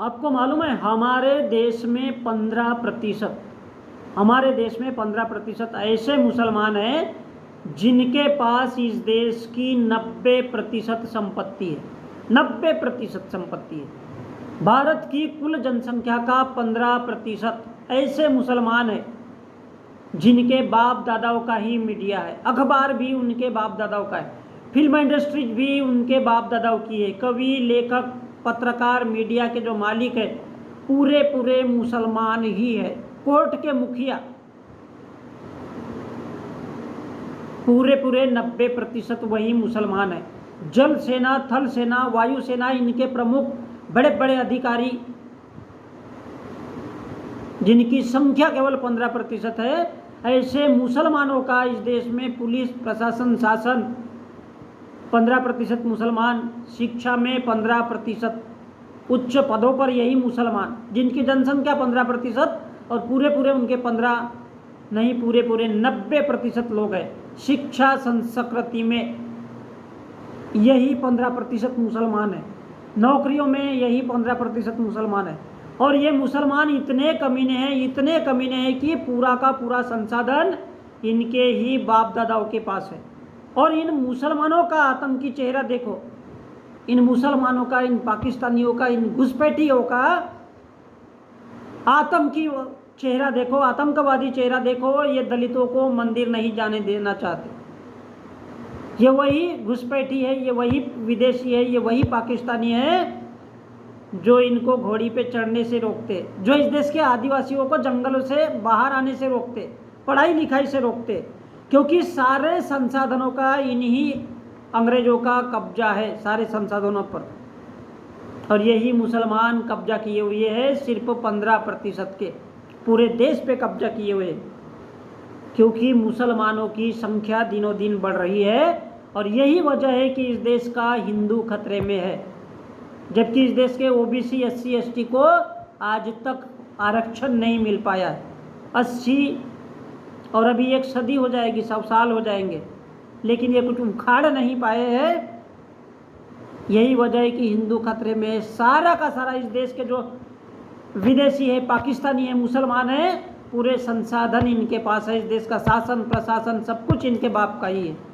आपको मालूम है हमारे देश में 15% ऐसे मुसलमान हैं जिनके पास इस देश की 90% संपत्ति है। 90% संपत्ति है। भारत की कुल जनसंख्या का 15% ऐसे मुसलमान हैं जिनके बाप दादाओं का ही मीडिया है, अखबार भी उनके बाप दादाओं का है, फिल्म इंडस्ट्री भी उनके बाप दादाओं की है, कवि लेखक पत्रकार मीडिया के जो मालिक है पूरे मुसलमान ही है, कोर्ट के मुखिया पूरे 90% वही मुसलमान है। जल सेना, थल सेना, वायु सेना, इनके प्रमुख बड़े बड़े अधिकारी जिनकी संख्या केवल 15% है, ऐसे मुसलमानों का इस देश में पुलिस प्रशासन शासन 15% मुसलमान, शिक्षा में 15%, उच्च पदों पर यही मुसलमान जिनकी जनसंख्या 15% और पूरे उनके 15 नहीं पूरे 90% लोग हैं। शिक्षा संस्कृति में यही 15% मुसलमान है, नौकरियों में यही 15% मुसलमान है। और ये मुसलमान इतने कमीने हैं कि पूरा का पूरा संसाधन इनके ही बाप दादाओं के पास है। और इन मुसलमानों का आतंकी चेहरा देखो, इन मुसलमानों का, इन पाकिस्तानियों का, इन घुसपैठियों का आतंकी चेहरा देखो, आतंकवादी चेहरा देखो। ये दलितों को मंदिर नहीं जाने देना चाहते। ये वही घुसपैठी है, ये वही विदेशी है, ये वही पाकिस्तानी है जो इनको घोड़ी पे चढ़ने से रोकते, जो इस देश के आदिवासियों को जंगलों से बाहर आने से रोकते, पढ़ाई लिखाई से रोकते, क्योंकि सारे संसाधनों का इन्हीं अंग्रेजों का कब्जा है, सारे संसाधनों पर। और यही मुसलमान कब्जा किए हुए हैं, सिर्फ 15% के पूरे देश पे कब्जा किए हुए, क्योंकि मुसलमानों की संख्या दिनों दिन बढ़ रही है। और यही वजह है कि इस देश का हिंदू खतरे में है, जबकि इस देश के ओबीसी SC ST को आज तक आरक्षण नहीं मिल पाया है। 80 और अभी 1 सदी हो जाएगी, 100 साल हो जाएंगे, लेकिन ये कुछ उखाड़ नहीं पाए हैं। यही वजह है कि हिंदू खतरे में है। सारा का सारा इस देश के जो विदेशी है, पाकिस्तानी है, मुसलमान है, पूरे संसाधन इनके पास है। इस देश का शासन प्रशासन सब कुछ इनके बाप का ही है।